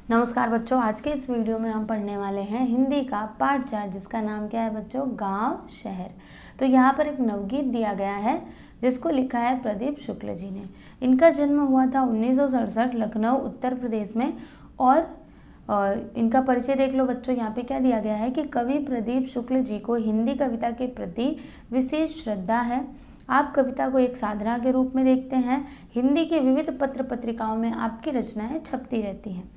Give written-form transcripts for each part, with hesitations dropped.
नमस्कार बच्चों, आज के इस वीडियो में हम पढ़ने वाले हैं हिंदी का पाठ 4 जिसका नाम क्या है बच्चों, गांव शहर। तो यहाँ पर एक नवगीत दिया गया है जिसको लिखा है प्रदीप शुक्ल जी ने। इनका जन्म हुआ था 1967 लखनऊ उत्तर प्रदेश में। और इनका परिचय देख लो बच्चों। यहाँ पे क्या दिया गया है कि कवि प्रदीप शुक्ल जी को हिंदी कविता के प्रति विशेष श्रद्धा है। आप कविता को एक साधना के रूप में देखते हैं। हिंदी की विविध पत्र पत्रिकाओं में आपकी रचनाएं छपती रहती हैं।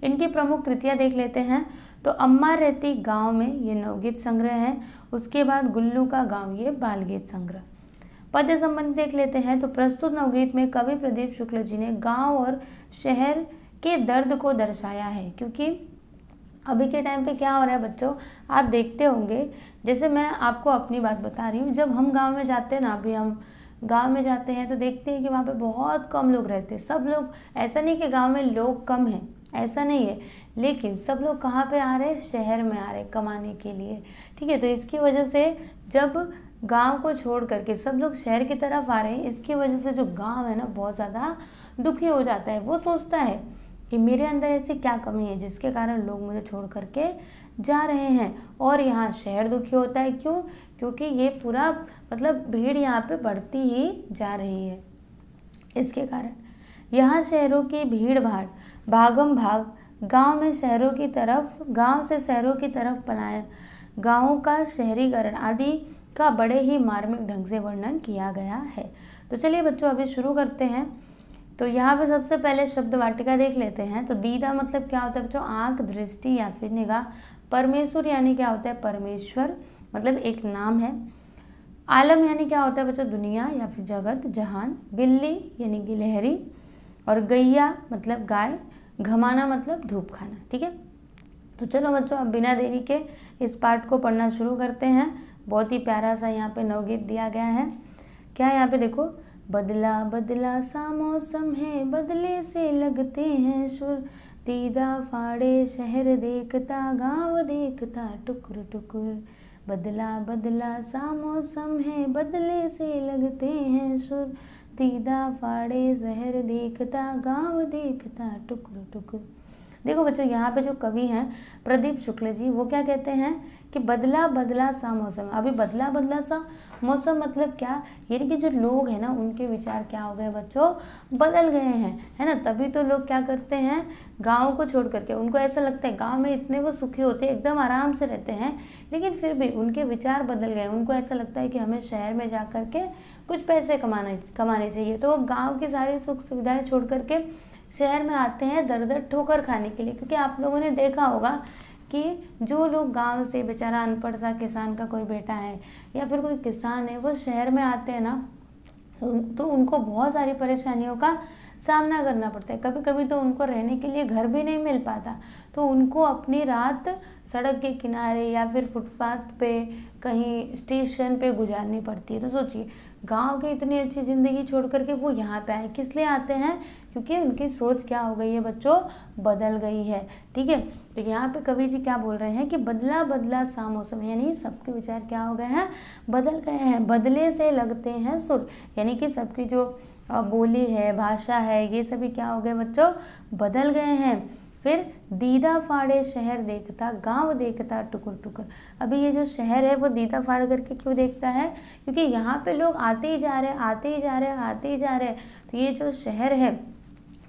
इनकी प्रमुख कृतियां देख लेते हैं। तो अम्मा रहती गांव में, ये नवगीत संग्रह है। उसके बाद गुल्लू का गांव, ये बाल गीत संग्रह। पद्य संबंधी देख लेते हैं। तो प्रस्तुत नवगीत में कवि प्रदीप शुक्ल जी ने गांव और शहर के दर्द को दर्शाया है। क्योंकि अभी के टाइम पे क्या हो रहा है बच्चों, आप देखते होंगे, जैसे मैं आपको अपनी बात बता रही हूँ, जब हम गाँव में जाते हैं ना, अभी हम गांव में जाते हैं तो देखते हैं कि वहाँ पे बहुत कम लोग रहते हैं। सब लोग, ऐसा नहीं कि गांव में लोग कम हैं, ऐसा नहीं है, लेकिन सब लोग कहाँ पे आ रहे हैं, शहर में आ रहे हैं कमाने के लिए। ठीक है, तो इसकी वजह से जब गांव को छोड़ करके सब लोग शहर की तरफ आ रहे हैं, इसकी वजह से जो गांव है ना बहुत ज़्यादा दुखी हो जाता है। वो सोचता है कि मेरे अंदर ऐसी क्या कमी है जिसके कारण लोग मुझे छोड़ करके जा रहे हैं। और यहाँ शहर दुखी होता है, क्यों? क्योंकि ये पूरा मतलब भीड़ यहाँ पे बढ़ती ही जा रही है। इसके कारण यहाँ शहरों की भीड़ भाड़, भागम भाग, गांव में शहरों की तरफ, गांव से शहरों की तरफ पलायन, गांवों का शहरीकरण आदि का बड़े ही मार्मिक ढंग से वर्णन किया गया है। तो चलिए बच्चों अभी शुरू करते हैं। तो यहाँ पे सबसे पहले शब्द वाटिका देख लेते हैं। तो दीदा मतलब क्या होता है बच्चों, आंख, दृष्टि या फिर निगाह। परमेश्वर यानी क्या होता है, परमेश्वर मतलब एक नाम है। आलम यानी क्या होता है बच्चों, दुनिया या फिर जगत, जहान। बिल्ली यानी गिलहरी। और गैया मतलब गाय। घमाना मतलब धूप खाना। ठीक है, तो चलो बच्चों अब बिना देरी के इस पाठ को पढ़ना शुरू करते हैं। बहुत ही प्यारा सा यहाँ पे नवगीत दिया गया है। क्या है यहाँ पे देखो, बदला बदला सा मौसम है, बदले से लगते हैं सुर, दीदा फाड़े शहर देखता, गाँव देखता टुकुर टुकुर। बदला बदला सा मौसम है, बदले से लगते हैं सुर, दीदा फाड़े शहर देखता, गांव देखता टुकुर टुकुर। देखो बच्चों यहाँ पे जो कवि हैं प्रदीप शुक्ल जी, वो क्या कहते हैं कि बदला बदला सा मौसम। अभी बदला बदला सा मौसम मतलब क्या, यानी कि जो लोग हैं ना उनके विचार क्या हो गए बच्चों, बदल गए हैं, है ना। तभी तो लोग क्या करते हैं, गांव को छोड़ करके, उनको ऐसा लगता है गांव में इतने वो सुखी होते हैं, एकदम आराम से रहते हैं, लेकिन फिर भी उनके विचार बदल गए। उनको ऐसा लगता है कि हमें शहर में जा करके कुछ पैसे कमाने चाहिए, तो वो गाँव की सारी सुख सुविधाएँ छोड़ करके शहर में आते हैं दर दर ठोकर खाने के लिए। क्योंकि आप लोगों ने देखा होगा कि जो लोग गांव से, बेचारा अनपढ़ सा किसान का कोई बेटा है या फिर कोई किसान है, वो शहर में आते हैं ना तो उनको बहुत सारी परेशानियों का सामना करना पड़ता है। कभी कभी तो उनको रहने के लिए घर भी नहीं मिल पाता, तो उनको अपनी रात सड़क के किनारे या फिर फुटपाथ पे, कहीं स्टेशन पे गुजारनी पड़ती है। तो सोचिए, गांव की इतनी अच्छी ज़िंदगी छोड़ करके वो यहाँ पे आए, किस लिए आते हैं, क्योंकि उनकी सोच क्या हो गई है बच्चों, बदल गई है। ठीक है, तो यहाँ पे कवि जी क्या बोल रहे हैं कि बदला बदला सा मौसम, यानी सबके विचार क्या हो गए हैं, बदल गए हैं। बदले से लगते हैं सुर, यानी कि सबकी जो बोली है, भाषा है, ये सभी क्या हो गए बच्चों, बदल गए हैं। फिर दीदा फाड़े शहर देखता, गांव देखता टुकुर टुकुर। अभी ये जो शहर है वो दीदा फाड़ करके क्यों देखता है, क्योंकि यहाँ पे लोग आते ही जा रहे हैं, आते ही जा रहे हैं, आते ही जा रहे हैं। तो ये जो शहर है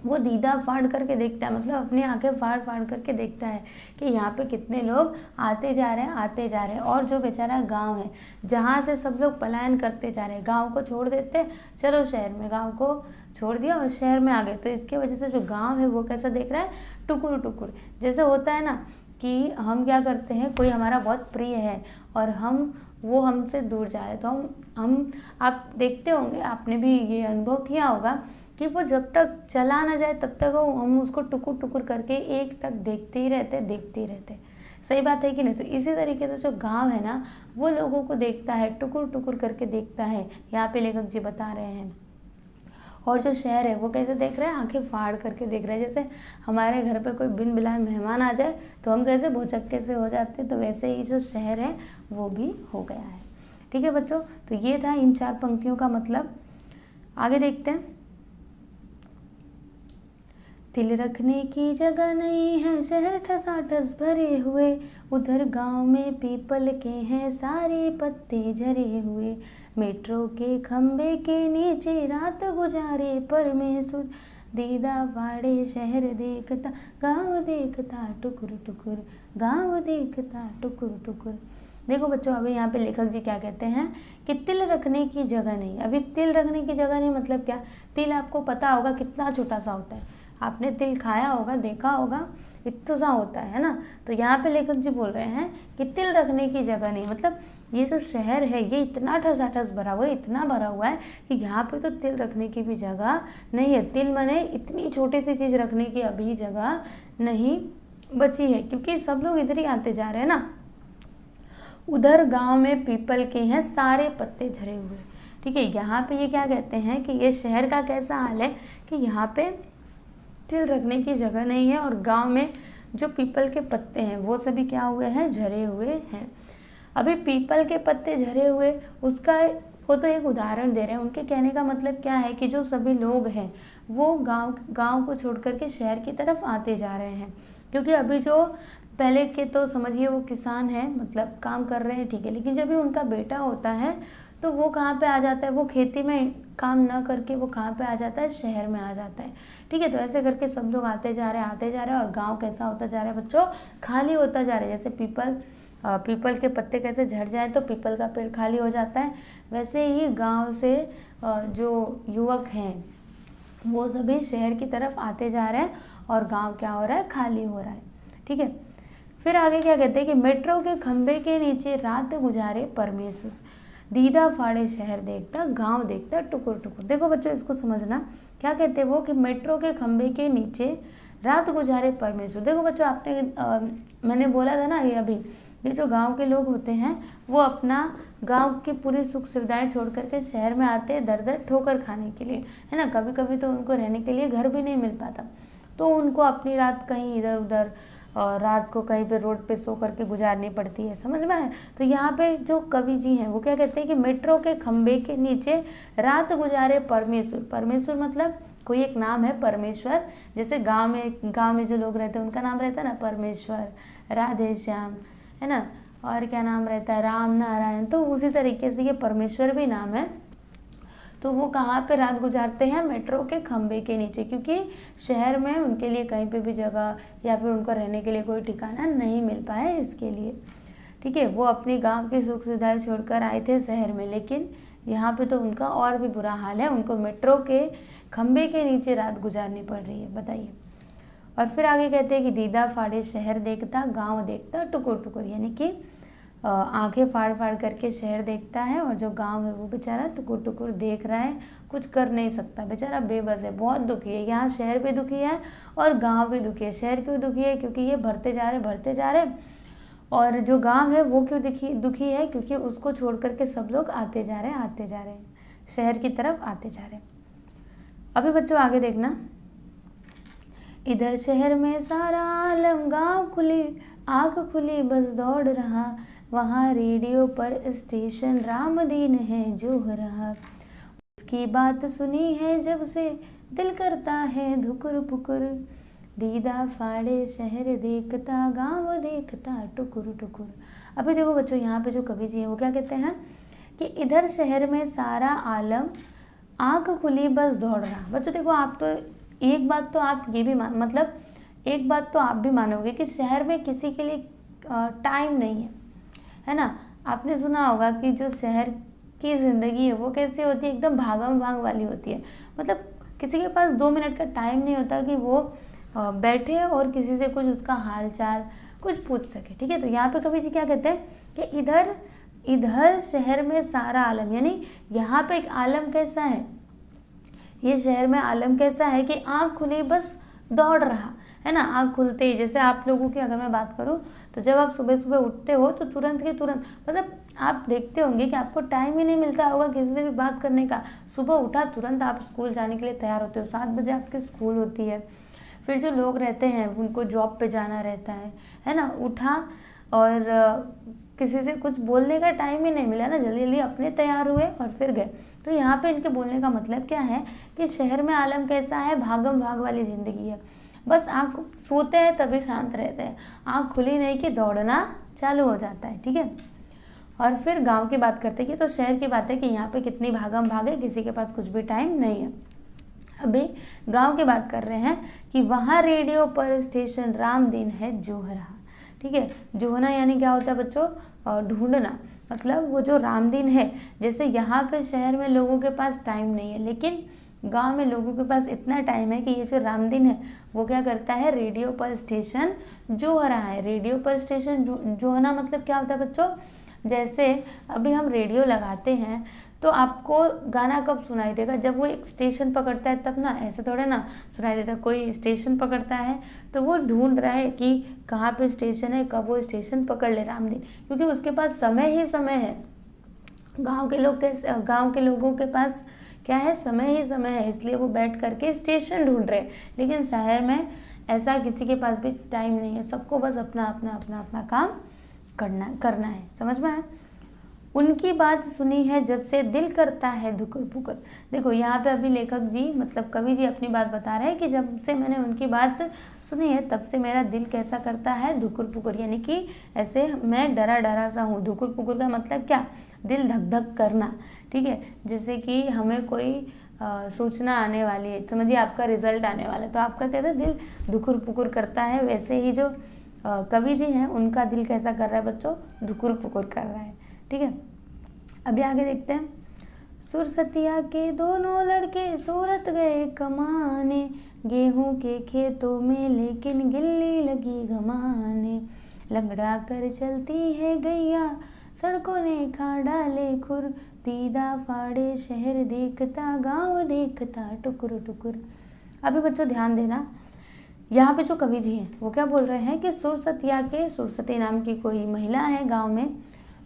वो दीदा फाड़ करके देखता है, मतलब अपनी आंखें फाड़ फाड़ करके देखता है कि यहाँ पे कितने लोग आते जा रहे हैं, आते जा रहे हैं। और जो बेचारा गांव है, जहाँ से सब लोग पलायन करते जा रहे हैं, गांव को छोड़ देते, चलो शहर में, गांव को छोड़ दिया और शहर में आ गए। तो इसके वजह से जो गांव है वो कैसा देख रहा है, टुकुर टुकुर। जैसे होता है ना कि हम क्या करते हैं, कोई हमारा बहुत प्रिय है और वो हमसे दूर जा रहे हैं, तो हम आप देखते होंगे, आपने भी ये अनुभव किया होगा कि वो जब तक चला ना जाए तब तक हम उसको टुकुर टुकुर करके एक टक देखते ही रहते। सही बात है कि नहीं। तो इसी तरीके से जो गांव है ना वो लोगों को देखता है, टुकुर टुकुर करके देखता है, यहाँ पे लेखक जी बता रहे हैं। और जो शहर है वो कैसे देख रहे हैं, आंखें फाड़ करके देख रहे हैं। जैसे हमारे घर पे कोई बिन बुलाए मेहमान आ जाए तो हम कैसे भौचक्के से हो जाते हैं, तो वैसे ही जो शहर है वो भी हो गया है। ठीक है बच्चों, तो ये था इन 4 पंक्तियों का मतलब। आगे देखते हैं। तिल रखने की जगह नहीं है, शहर ठसाठस भरे हुए, उधर गांव में पीपल के हैं सारे पत्ते झरे हुए, मेट्रो के खंबे के नीचे रात गुजारे परमेश्वर, दीदा फाड़े शहर देखता गांव देखता टुकुर टुकुर, गांव देखता टुकुर टुकुर। देखो बच्चों, अभी यहाँ पे लेखक जी क्या कहते हैं कि तिल रखने की जगह नहीं। अभी तिल रखने की जगह नहीं मतलब क्या? तिल आपको पता होगा कितना छोटा सा होता है, आपने तिल खाया होगा, देखा होगा, इतना सा होता है ना। तो यहाँ पे लेखक जी बोल रहे हैं कि तिल रखने की जगह नहीं, मतलब ये जो शहर है ये इतना ठसाठस भरा हुआ है, इतना भरा हुआ है कि यहाँ पे तो तिल रखने की भी जगह नहीं है। तिल माने इतनी छोटी सी चीज़ रखने की अभी जगह नहीं बची है, क्योंकि सब लोग इधर ही आते जा रहे हैं ना। उधर गांव में पीपल के हैं सारे पत्ते झरे हुए। ठीक है, यहाँ पे ये क्या कहते हैं कि ये शहर का कैसा हाल है कि यहाँ पे तिल रखने की जगह नहीं है और गांव में जो पीपल के पत्ते हैं वो सभी क्या हुए हैं? झरे हुए हैं। अभी पीपल के पत्ते झरे हुए, उसका वो तो एक उदाहरण दे रहे हैं। उनके कहने का मतलब क्या है कि जो सभी लोग हैं वो गांव को छोड़ करके शहर की तरफ आते जा रहे हैं, क्योंकि अभी जो पहले के तो समझिए वो किसान है, मतलब काम कर रहे हैं, ठीक है, लेकिन जब भी उनका बेटा होता है तो वो कहाँ पे आ जाता है? वो खेती में काम ना करके वो कहाँ पे आ जाता है? शहर में आ जाता है। ठीक है, तो ऐसे करके सब लोग आते जा रहे हैं और गांव कैसा होता जा रहा है बच्चों? खाली होता जा रहा है। जैसे पीपल के पत्ते कैसे झड़ जाए तो पीपल का पेड़ खाली हो जाता है, वैसे ही गाँव से जो युवक हैं वो सभी शहर की तरफ आते जा रहे हैं और गाँव क्या हो रहा है? खाली हो रहा है। ठीक है, फिर आगे क्या कहते हैं कि मेट्रो के खंबे के नीचे रात गुजारे परमेश्वर, दीदा फाड़े शहर देखता गांव देखता टुकुर टुकुर। देखो बच्चों, इसको समझना, क्या कहते हैं वो कि मेट्रो के खंबे के नीचे रात गुजारे परमेश्वर। देखो बच्चों, आपने मैंने बोला था ना, ये जो गांव के लोग होते हैं वो अपना गांव की पूरी सुख सुविधाएं छोड़ करके शहर में आते हैं दर दर ठोकर खाने के लिए, है ना। कभी कभी तो उनको रहने के लिए घर भी नहीं मिल पाता, तो उनको अपनी रात कहीं इधर उधर और रात को कहीं पे रोड पे सो करके गुजारनी पड़ती है, समझ में है। तो यहाँ पे जो कवि जी हैं वो क्या कहते हैं कि मेट्रो के खंबे के नीचे रात गुजारे परमेश्वर। परमेश्वर मतलब कोई एक नाम है परमेश्वर, जैसे गांव में जो लोग रहते हैं उनका नाम रहता है ना परमेश्वर, राधे श्याम, है ना, और क्या नाम रहता है? राम नारायण। तो उसी तरीके से ये परमेश्वर भी नाम है। तो वो कहाँ पे रात गुजारते हैं? मेट्रो के खंबे के नीचे, क्योंकि शहर में उनके लिए कहीं पे भी जगह या फिर उनको रहने के लिए कोई ठिकाना नहीं मिल पाया इसके लिए। ठीक है, वो अपने गांव की सुख सुविधाएं छोड़कर आए थे शहर में, लेकिन यहाँ पे तो उनका और भी बुरा हाल है, उनको मेट्रो के खंबे के नीचे रात गुजारनी पड़ रही है, बताइए। और फिर आगे कहते हैं कि दीदा फाड़े शहर देखता गाँव देखता टुकुर टुकुर, यानी कि आंखें फाड़ फाड़ करके शहर देखता है और जो गांव है वो बेचारा टुकुर टुकुर देख रहा है, कुछ कर नहीं सकता, बेचारा बेबस है, बहुत दुखी है। यहाँ शहर भी दुखी है और गांव भी दुखी है। शहर क्यों दुखी है? क्योंकि ये भरते जा रहे, और जो गांव है वो क्यों दुखी है? क्योंकि उसको छोड़ करके सब लोग आते जा रहे हैं, शहर की तरफ आते जा रहे हैं। अभी बच्चों आगे देखना, इधर शहर में सारा आलम, गाँव खुली आँख खुली बस दौड़ रहा, वहाँ रेडियो पर स्टेशन रामदीन है जो हो रहा, उसकी बात सुनी है जब से दिल करता है धुकुर पुकुर, दीदा फाड़े शहर देखता गाँव देखता टुकुर टुकुर। अभी देखो बच्चों, यहाँ पे जो कवि जी हैं वो क्या कहते हैं कि इधर शहर में सारा आलम, आँख खुली बस दौड़ रहा। बच्चों देखो, आप तो एक बात तो आप ये भी एक बात तो आप भी मानोगे कि शहर में किसी के लिए टाइम नहीं है ना। आपने सुना होगा कि जो शहर की ज़िंदगी है वो कैसी होती है? एकदम भागम भाग वाली होती है। मतलब किसी के पास 2 मिनट का टाइम नहीं होता कि वो बैठे और किसी से कुछ उसका हाल चाल कुछ पूछ सके। ठीक है, तो यहाँ पे कवि जी क्या कहते हैं कि इधर शहर में सारा आलम, यानी यहाँ पे एक आलम कैसा है, ये शहर में आलम कैसा है कि आँख खुली बस दौड़ रहा, है ना। आँख खुलते ही, जैसे आप लोगों की अगर मैं बात करूँ तो जब आप सुबह सुबह उठते हो तो तुरंत के तुरंत, मतलब आप देखते होंगे कि आपको टाइम ही नहीं मिलता होगा किसी से भी बात करने का। सुबह उठा तुरंत आप स्कूल जाने के लिए तैयार होते हो, 7 बजे आपकी स्कूल होती है। फिर जो लोग रहते हैं उनको जॉब पे जाना रहता है ना। उठा और किसी से कुछ बोलने का टाइम ही नहीं मिला ना, जल्दी जल्दी अपने तैयार हुए और फिर गए। तो यहाँ पे इनके बोलने का मतलब क्या है कि शहर में आलम कैसा है? भागम भाग वाली ज़िंदगी है। बस आँख सोते हैं तभी शांत रहते हैं, आँख खुली नहीं कि दौड़ना चालू हो जाता है, ठीक है। और फिर गांव की बात करते हैं कि तो शहर की बात है कि यहाँ पे कितनी भागम भाग है, किसी के पास कुछ भी टाइम नहीं है। अभी गांव की बात कर रहे हैं कि वहाँ रेडियो पर स्टेशन राम दिन है जोह रहा, ठीक है। जोहना यानी क्या होता है बच्चों, ढूंढना, मतलब वो जो राम दिन है, जैसे यहाँ पे शहर में लोगों के पास टाइम नहीं है, लेकिन गांव में लोगों के पास इतना टाइम है कि ये जो राम दिन है वो क्या करता है, रेडियो पर स्टेशन जोह रहा है। रेडियो पर स्टेशन जोहना मतलब क्या होता है बच्चों, जैसे अभी हम रेडियो लगाते हैं तो आपको गाना कब सुनाई देगा, जब वो एक स्टेशन पकड़ता है तब ना, ऐसे थोड़ा ना सुनाई देता। कोई स्टेशन पकड़ता है तो वो ढूंढ रहा है कि कहाँ पे स्टेशन है, कब वो स्टेशन पकड़ ले राम दिन, क्योंकि उसके पास समय ही समय है। गांव के लोगों के पास क्या है, समय ही समय है, इसलिए वो बैठ करके स्टेशन ढूंढ रहे हैं। लेकिन शहर में ऐसा किसी के पास भी टाइम नहीं है, सबको बस अपना अपना अपना अपना काम करना है, समझ में आया। उनकी बात सुनी है जब से दिल करता है धुकुर पुकुर। देखो यहाँ पे अभी लेखक जी मतलब कवि जी अपनी बात बता रहे हैं कि जब से मैंने उनकी बात सुनी है तब से मेरा दिल कैसा करता है, धुकुर पुकुर, यानी कि ऐसे मैं डरा डरा सा हूँ। धुकुर पुकुर का मतलब क्या, दिल धक धक करना, ठीक है। जैसे कि हमें कोई सूचना आने वाली है, समझिए आपका रिजल्ट आने वाला है, तो आपका कैसा दिल धुकुर पुकुर करता है, वैसे ही जो कवि जी हैं उनका दिल कैसा कर रहा है बच्चों, धुकुर पुकुर कर रहा है, ठीक है। अभी आगे देखते हैं। सुरसतिया के दोनों लड़के सूरत गए कमाने, गेहूं के खेतों में लेकिन गिल्ली लगी घमाने। लंगड़ा कर चलती है गैया सड़कों ने खा डाले खुर, दीदा फाड़े शहर देखता गांव देखता टुकुर टुकुर। अभी बच्चों ध्यान देना, यहाँ पे जो कवि जी हैं वो क्या बोल रहे हैं कि सुरसती नाम की कोई महिला है गांव में,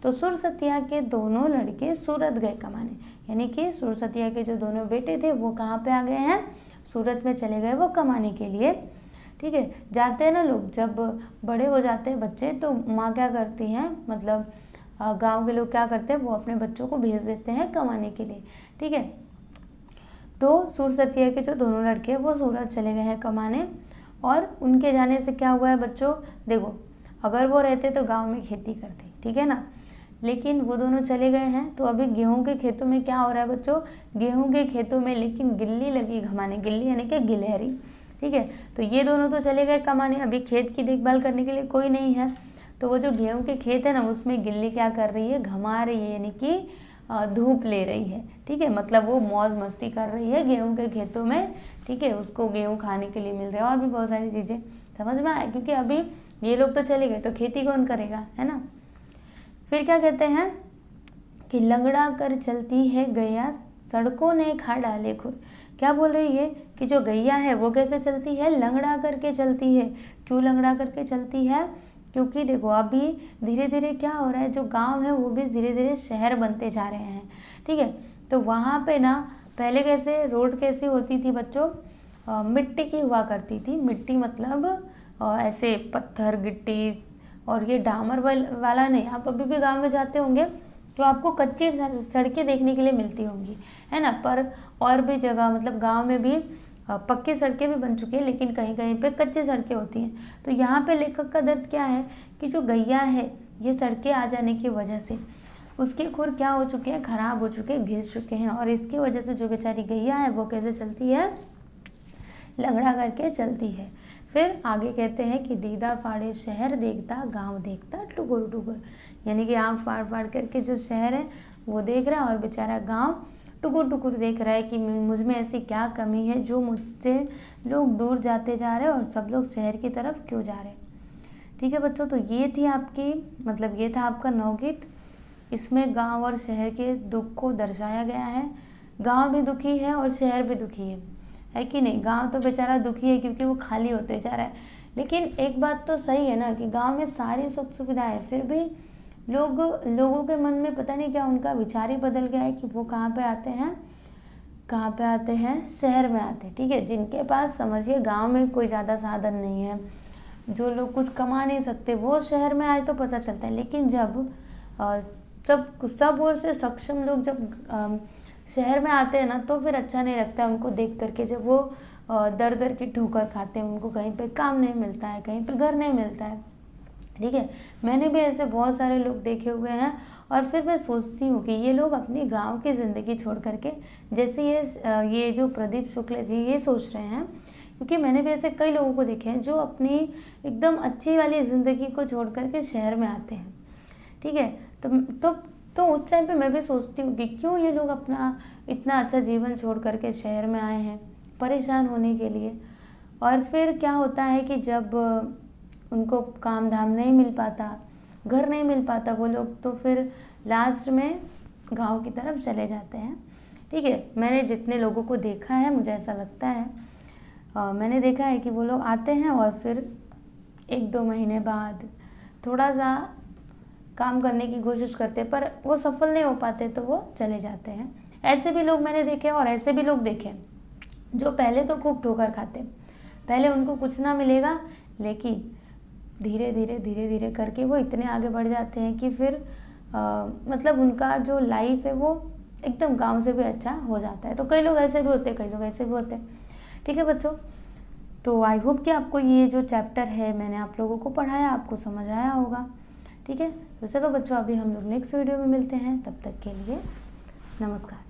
तो सुरसतिया के दोनों लड़के सूरत गए कमाने, यानी कि सुरसतिया के जो दोनों बेटे थे वो कहाँ पे आ गए हैं, सूरत में चले गए वो कमाने के लिए, ठीक है। जाते हैं ना लोग, जब बड़े हो जाते हैं बच्चे तो माँ क्या करती हैं, मतलब गांव के लोग क्या करते हैं, वो अपने बच्चों को भेज देते हैं कमाने के लिए, ठीक है। तो सुरसतिया के जो दोनों लड़के वो सूरत चले गए हैं कमाने, और उनके जाने से क्या हुआ है बच्चों, देखो अगर वो रहते तो गांव में खेती करते, ठीक है ना, लेकिन वो दोनों चले गए हैं। तो अभी गेहूं के खेतों में क्या हो रहा है बच्चों, गेहूं के खेतों में लेकिन गिल्ली लगी घमाने, गिल्ली यानी कि गिलहरी, ठीक है। तो ये दोनों तो चले गए कमाने, अभी खेत की देखभाल करने के लिए कोई नहीं है, तो वो जो गेहूं के खेत है ना उसमें गिल्ली क्या कर रही है, घमा रही है, यानी कि धूप ले रही है, ठीक है। मतलब वो मौज मस्ती कर रही है गेहूं के खेतों में, ठीक है, उसको गेहूं खाने के लिए मिल रहा है और भी बहुत सारी चीज़ें, समझ में आए, क्योंकि अभी ये लोग तो चले गए तो खेती कौन करेगा, है ना। फिर क्या कहते हैं कि लंगड़ा कर चलती है गैया सड़कों ने खा डाले खुर। क्या बोल रही है कि जो गैया है वो कैसे चलती है, लंगड़ा करके चलती है। क्यों लंगड़ा करके चलती है, क्योंकि देखो अभी धीरे धीरे क्या हो रहा है, जो गांव है वो भी धीरे धीरे शहर बनते जा रहे हैं, ठीक है। तो वहाँ पे ना पहले कैसे रोड कैसी होती थी बच्चों, मिट्टी की हुआ करती थी। मिट्टी मतलब ऐसे पत्थर गिट्टी, और ये डामर वाला नहीं। आप अभी भी गांव में जाते होंगे तो आपको कच्ची सड़कें देखने के लिए मिलती होंगी, है ना, पर और भी जगह मतलब गांव में भी पक्की सड़कें भी बन चुकी हैं, लेकिन कहीं कहीं पे कच्ची सड़कें होती हैं। तो यहाँ पे लेखक का दर्द क्या है कि जो गैया है ये सड़कें आ जाने की वजह से उसके खुर क्या हो चुके हैं, खराब हो चुके हैं, घिस चुके हैं, और इसकी वजह से जो बेचारी गैया है वो कैसे चलती है, लंगड़ा करके चलती है। फिर आगे कहते हैं कि दीदा फाड़े शहर देखता गांव देखता टुकुर टुकुर, यानी कि आँख फाड़ फाड़ करके जो शहर है वो देख रहा है और बेचारा गांव टुकुर टुकुर देख रहा है कि मुझ में ऐसी क्या कमी है जो मुझसे लोग दूर जाते जा रहे हैं और सब लोग शहर की तरफ क्यों जा रहे हैं। ठीक है बच्चों, तो ये थी आपकी मतलब ये था आपका नवगीत। इसमें गांव और शहर के दुख को दर्शाया गया है। गांव भी दुखी है और शहर भी दुखी है कि नहीं। गांव तो बेचारा दुखी है क्योंकि वो खाली होते जा रहा है, लेकिन एक बात तो सही है ना कि गांव में सारी सुख सुविधाएं है, फिर भी लोगों के मन में पता नहीं क्या उनका विचार ही बदल गया है कि वो कहाँ पे आते हैं, शहर में आते हैं। ठीक है, जिनके पास समझिए गांव में कोई ज़्यादा साधन नहीं है, जो लोग कुछ कमा नहीं सकते, वो शहर में आए तो पता चलता है। लेकिन जब सब ओर से सक्षम लोग जब शहर में आते हैं ना, तो फिर अच्छा नहीं लगता उनको देख करके। जब वो दर दर की ठोकर खाते हैं, उनको कहीं पे काम नहीं मिलता है, कहीं पे घर नहीं मिलता है। ठीक है, मैंने भी ऐसे बहुत सारे लोग देखे हुए हैं। और फिर मैं सोचती हूँ कि ये लोग अपनी गांव की ज़िंदगी छोड़ करके, जैसे ये जो प्रदीप शुक्ल जी ये सोच रहे हैं, क्योंकि मैंने भी ऐसे कई लोगों को देखे हैं जो अपनी एकदम अच्छी वाली ज़िंदगी को छोड़ करके शहर में आते हैं। ठीक है, तो उस टाइम पे मैं भी सोचती हूँ कि क्यों ये लोग अपना इतना अच्छा जीवन छोड़ करके शहर में आए हैं परेशान होने के लिए। और फिर क्या होता है कि जब उनको काम धाम नहीं मिल पाता, घर नहीं मिल पाता, वो लोग तो फिर लास्ट में गांव की तरफ चले जाते हैं। ठीक है, मैंने जितने लोगों को देखा है मुझे ऐसा लगता है, मैंने देखा है कि वो लोग आते हैं और फिर 1-2 महीने बाद थोड़ा सा काम करने की कोशिश करते हैं, पर वो सफल नहीं हो पाते तो वो चले जाते हैं। ऐसे भी लोग मैंने देखे और ऐसे भी लोग देखे जो पहले तो खूब ठोकर खाते, पहले उनको कुछ ना मिलेगा, लेकिन धीरे धीरे करके वो इतने आगे बढ़ जाते हैं कि फिर मतलब उनका जो लाइफ है वो एकदम गांव से भी अच्छा हो जाता है। तो कई लोग ऐसे भी होते हैं, कई लोग ऐसे भी होते हैं। ठीक है बच्चों, तो आई होप कि आपको ये जो चैप्टर है मैंने आप लोगों को पढ़ाया, आपको समझ आया होगा। ठीक है, तो चलो बच्चों, अभी हम लोग नेक्स्ट वीडियो में मिलते हैं, तब तक के लिए नमस्कार।